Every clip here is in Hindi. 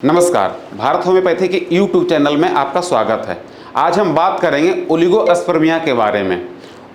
नमस्कार, भारत होम्योपैथी के YouTube चैनल में आपका स्वागत है। आज हम बात करेंगे ओलिगोएस्पर्मिया के बारे में।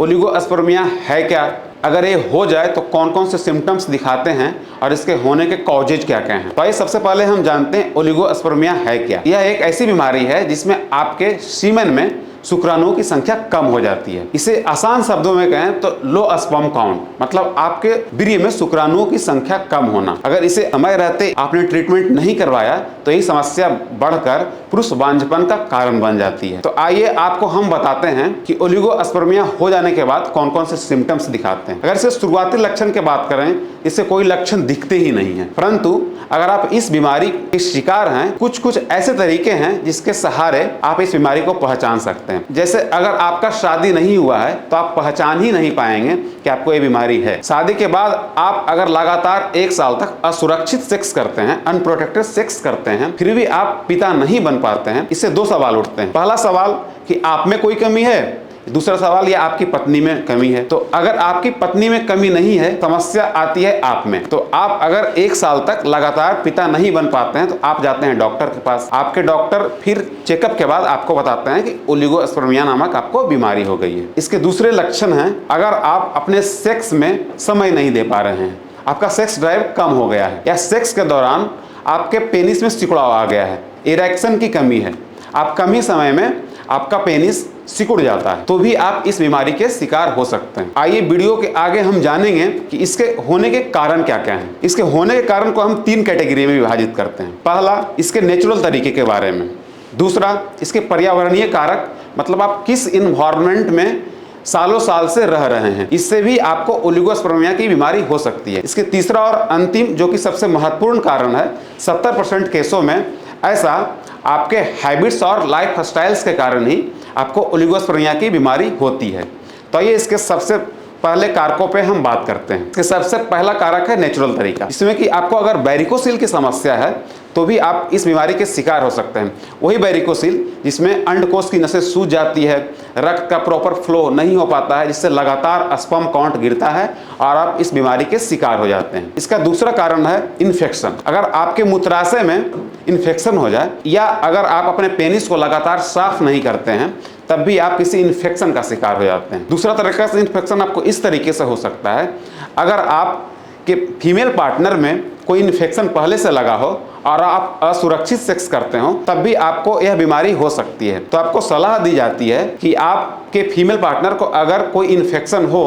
ओलिगोएस्पर्मिया है क्या, अगर ये हो जाए तो कौन कौन से सिम्टम्स दिखाते हैं और इसके होने के कॉजेज क्या क्या हैं। तो आइए सबसे पहले हम जानते हैं ओलिगोएस्पर्मिया है क्या। यह एक ऐसी बीमारी है जिसमें आपके सीमेन में शुक्राणुओं की संख्या कम हो जाती है। इसे आसान शब्दों में कहें तो लो स्पर्म काउंट, मतलब आपके वीर्य में शुक्राणुओं की संख्या कम होना। अगर इसे समय रहते आपने ट्रीटमेंट नहीं करवाया तो यही समस्या बढ़कर पुरुष बांझपन का कारण बन जाती है। तो आइए आपको हम बताते हैं कि ओलिगोएस्पर्मिया हो जाने के बाद कौन कौन से सिम्टम्स दिखाते हैं। अगर इसे शुरुआती लक्षण की बात करें, इससे कोई लक्षण दिखते ही नहीं है, परंतु अगर आप इस बीमारी के शिकार हैं, कुछ ऐसे तरीके हैं जिसके सहारे आप इस बीमारी को पहचान सकते हैं। जैसे अगर आपका शादी नहीं हुआ है तो आप पहचान ही नहीं पाएंगे कि आपको ये बीमारी है। शादी के बाद आप अगर लगातार 1 साल तक असुरक्षित सेक्स करते हैं, अनप्रोटेक्टेड सेक्स करते हैं, फिर भी आप पिता नहीं बन पाते हैं, इससे 2 सवाल उठते हैं। पहला सवाल कि आप में कोई कमी है, दूसरा सवाल ये आपकी पत्नी में कमी है। तो अगर आपकी पत्नी में कमी नहीं है, समस्या आती है आप में। तो आप अगर 1 साल तक लगातार पिता नहीं बन पाते हैं तो आप जाते हैं डॉक्टर के पास। आपके डॉक्टर फिर चेकअप के बाद आपको बताते हैं कि ओलिगोएस्पर्मिया नामक आपको बीमारी हो गई है। इसके दूसरे लक्षण हैं, अगर आप अपने सेक्स में समय नहीं दे पा रहे हैं, आपका सेक्स ड्राइव कम हो गया है, या सेक्स के दौरान आपके पेनिस में सिकुड़ाव आ गया है, इरेक्शन की कमी है, आप कम ही समय में आपका पेनिस सिकुड़ जाता है, तो भी आप इस बीमारी के शिकार हो सकते हैं। आइए वीडियो के आगे हम जानेंगे कि इसके होने के कारण क्या क्या हैं। इसके होने के कारण को हम 3 कैटेगरी में विभाजित करते हैं। पहला, इसके नेचुरल तरीके के बारे में। दूसरा, इसके पर्यावरणीय कारक, मतलब आप किस इन्वायरमेंट में सालों साल से रह रहे हैं, इससे भी आपको ओलिगोएस्पर्मिया की बीमारी हो सकती है। इसके तीसरा और अंतिम, जो कि सबसे महत्वपूर्ण कारण है, 70% केसों में ऐसा आपके हैबिट्स और लाइफ स्टाइल्स के कारण ही आपको ओलिगोएस्पर्मिया की बीमारी होती है। तो आइए इसके सबसे पहले कारकों पे हम बात करते हैं। इसके सबसे पहला कारक है नेचुरल तरीका, इसमें कि आपको अगर वैरिकोसील की समस्या है तो भी आप इस बीमारी के शिकार हो सकते हैं। वही वैरिकोसील जिसमें अंडकोश की नसें सूज जाती है, रक्त का प्रॉपर फ्लो नहीं हो पाता है, जिससे लगातार स्पर्म काउंट गिरता है और आप इस बीमारी के शिकार हो जाते हैं। इसका दूसरा कारण है इन्फेक्शन। अगर आपके मूत्राशय में इन्फेक्शन हो जाए, या अगर आप अपने पेनिस को लगातार साफ नहीं करते हैं, तब भी आप किसी इन्फेक्शन का शिकार हो जाते हैं। दूसरा तरीका से इन्फेक्शन आपको इस तरीके से हो सकता है, अगर आपके फीमेल पार्टनर में कोई इन्फेक्शन पहले से लगा हो और आप असुरक्षित सेक्स करते हो, तब भी आपको यह बीमारी हो सकती है। तो आपको सलाह दी जाती है कि आपके फीमेल पार्टनर को अगर कोई इन्फेक्शन हो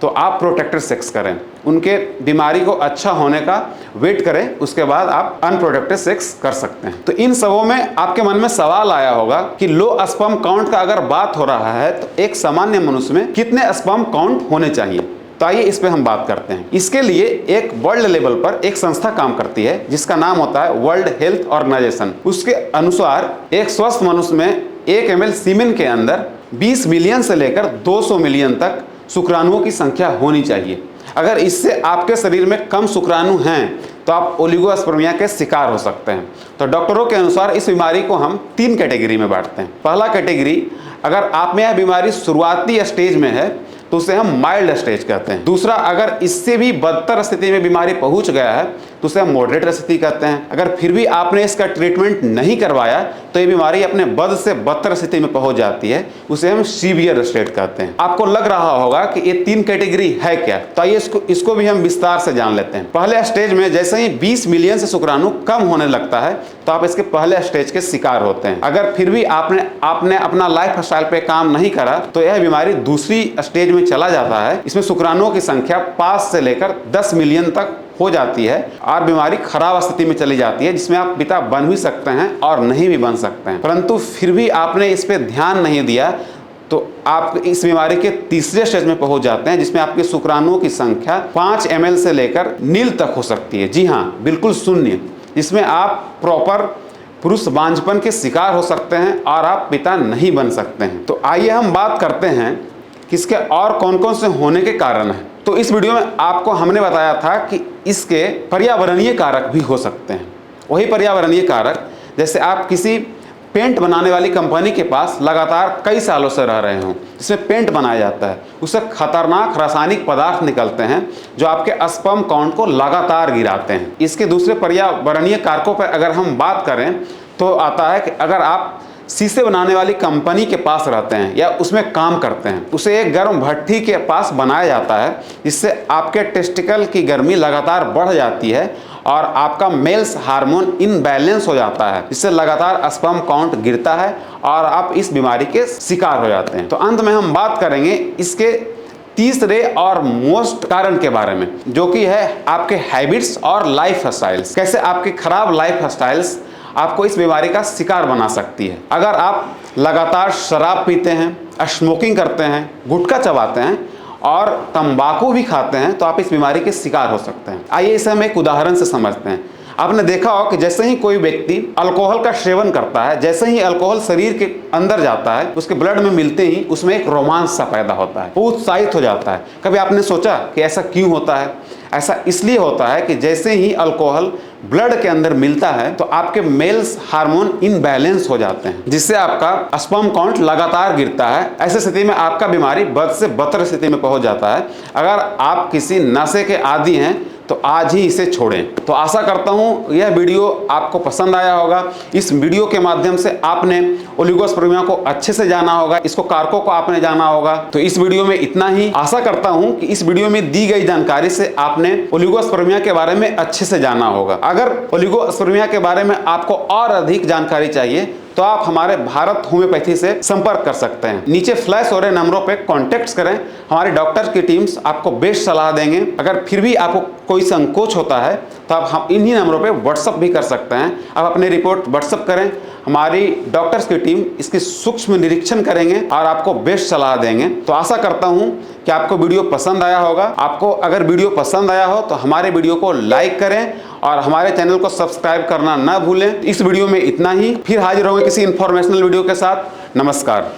तो आप प्रोटेक्टेड सेक्स करें, उनके बीमारी को अच्छा होने का वेट करें, उसके बाद आप अनप्रोटेक्टेड सेक्स कर सकते हैं। तो इन सबों में आपके मन में सवाल आया होगा कि लो स्पर्म काउंट का अगर बात हो रहा है तो एक सामान्य मनुष्य में कितने स्पर्म काउंट होने चाहिए। तो आइए इस पे हम बात करते हैं। इसके लिए एक वर्ल्ड लेवल पर एक संस्था काम करती है जिसका नाम होता है वर्ल्ड हेल्थ ऑर्गेनाइजेशन। उसके अनुसार एक स्वस्थ मनुष्य में 1 ml सीमेन के अंदर 20 मिलियन से लेकर 200 मिलियन तक शुक्राणुओं की संख्या होनी चाहिए। अगर इससे आपके शरीर में कम शुक्राणु हैं तो आप ओलिगोएस्पर्मिया के शिकार हो सकते हैं। तो डॉक्टरों के अनुसार इस बीमारी को हम 3 कैटेगरी में बांटते हैं। पहला कैटेगरी, अगर आप में यह बीमारी शुरुआती स्टेज में है तो उसे हम माइल्ड स्टेज कहते हैं। दूसरा, अगर इससे भी बदतर स्थिति में बीमारी पहुंच गया है तो उसे हम मॉडरेट स्थिति कहते हैं। अगर फिर भी आपने इसका ट्रीटमेंट नहीं करवाया तो ये बीमारी अपने बद से बदतर स्थिति में पहुंच जाती है, उसे हम सीवियर स्टेट कहते हैं। आपको लग रहा होगा कि ये 3 कैटेगरी है क्या, तो आइए इसको भी हम विस्तार से जान लेते हैं। पहले स्टेज में जैसे ही 20 मिलियन से शुक्राणु कम होने लगता है तो आप इसके पहले स्टेज के शिकार होते हैं। अगर फिर भी आपने अपना लाइफ स्टाइल पे काम नहीं करा तो यह बीमारी दूसरी स्टेज में चला जाता है। इसमें शुक्राणुओं की संख्या 5 से लेकर 10 मिलियन तक हो जाती है और बीमारी खराब स्थिति में चली जाती है, जिसमें आप पिता बन भी सकते हैं और नहीं भी बन सकते हैं। परंतु फिर भी आपने इस पे ध्यान नहीं दिया तो आप इस बीमारी के तीसरे स्टेज में पहुंच जाते हैं, जिसमें आपके शुक्राणुओं की संख्या 5 ml से लेकर नील तक हो सकती है। जी हाँ, बिल्कुल शून्य, जिसमें आप प्रॉपर पुरुष बांझपन के शिकार हो सकते हैं और आप पिता नहीं बन सकते हैं। तो आइए हम बात करते हैं कि इसके और कौन कौन से होने के कारण हैं। तो इस वीडियो में आपको हमने बताया था कि इसके पर्यावरणीय कारक भी हो सकते हैं। वही पर्यावरणीय कारक, जैसे आप किसी पेंट बनाने वाली कंपनी के पास लगातार कई सालों से रह रहे हों, जिसमें पेंट बनाया जाता है, उससे खतरनाक रासायनिक पदार्थ निकलते हैं जो आपके स्पर्म काउंट को लगातार गिराते हैं। इसके दूसरे पर्यावरणीय कारकों पर अगर हम बात करें तो आता है कि अगर आप शीशे बनाने वाली कंपनी के पास रहते हैं या उसमें काम करते हैं, उसे एक गर्म भट्ठी के पास बनाया जाता है, जिससे आपके टेस्टिकल की गर्मी लगातार बढ़ जाती है और आपका मेल्स हार्मोन इनबैलेंस हो जाता है, जिससे लगातार स्पर्म काउंट गिरता है और आप इस बीमारी के शिकार हो जाते हैं। तो अंत में हम बात करेंगे इसके तीसरे और मोस्ट कारण के बारे में, जो कि है आपके हैबिट्स और लाइफ स्टाइल्स। कैसे आपकी खराब लाइफ स्टाइल्स आपको इस बीमारी का शिकार बना सकती है। अगर आप लगातार शराब पीते हैं, स्मोकिंग करते हैं, गुटखा चबाते हैं और तंबाकू भी खाते हैं तो आप इस बीमारी के शिकार हो सकते हैं। आइए इसे हम एक उदाहरण से समझते हैं। आपने देखा हो कि जैसे ही कोई व्यक्ति अल्कोहल का सेवन करता है, जैसे ही अल्कोहल शरीर के अंदर जाता है, उसके ब्लड में मिलते ही उसमें एक रोमांच सा पैदा होता है, वो उत्साहित हो जाता है। कभी आपने सोचा कि ऐसा क्यों होता है? ऐसा इसलिए होता है कि जैसे ही अल्कोहल ब्लड के अंदर मिलता है तो आपके मेल्स हार्मोन इनबैलेंस हो जाते हैं, जिससे आपका स्पर्म काउंट लगातार गिरता है। ऐसी स्थिति में आपका बीमारी बद से बदतर स्थिति में पहुंच जाता है। अगर आप किसी नशे के आदी हैं तो आज ही इसे छोड़ें। तो आशा करता हूं यह वीडियो आपको पसंद आया होगा। इस वीडियो के माध्यम से आपने ओलिगोस्पर्मिया को अच्छे से जाना होगा, इसको कारकों को आपने जाना होगा। तो इस वीडियो में इतना ही। आशा करता हूं कि इस वीडियो में दी गई जानकारी से आपने ओलिगोस्पर्मिया के बारे में अच्छे से जाना होगा। अगर ओलिगोस्पर्मिया के बारे में आपको और अधिक जानकारी चाहिए तो आप हमारे भारत होम्योपैथी से संपर्क कर सकते हैं। नीचे फ्लैश हो रहे नंबरों पे कांटेक्ट करें, हमारी डॉक्टर की टीम्स आपको बेस्ट सलाह देंगे। अगर फिर भी आपको कोई संकोच होता है तो आप हम इन्हीं नंबरों पे व्हाट्सअप भी कर सकते हैं। आप अपनी रिपोर्ट व्हाट्सअप करें, हमारी डॉक्टर्स की टीम इसकी सूक्ष्म निरीक्षण करेंगे और आपको बेस्ट सलाह देंगे। तो आशा करता हूं कि आपको वीडियो पसंद आया होगा। आपको अगर वीडियो पसंद आया हो तो हमारे वीडियो को लाइक करें और हमारे चैनल को सब्सक्राइब करना ना भूलें। इस वीडियो में इतना ही। फिर हाजिर होंगे किसी इंफॉर्मेशनल वीडियो के साथ। नमस्कार।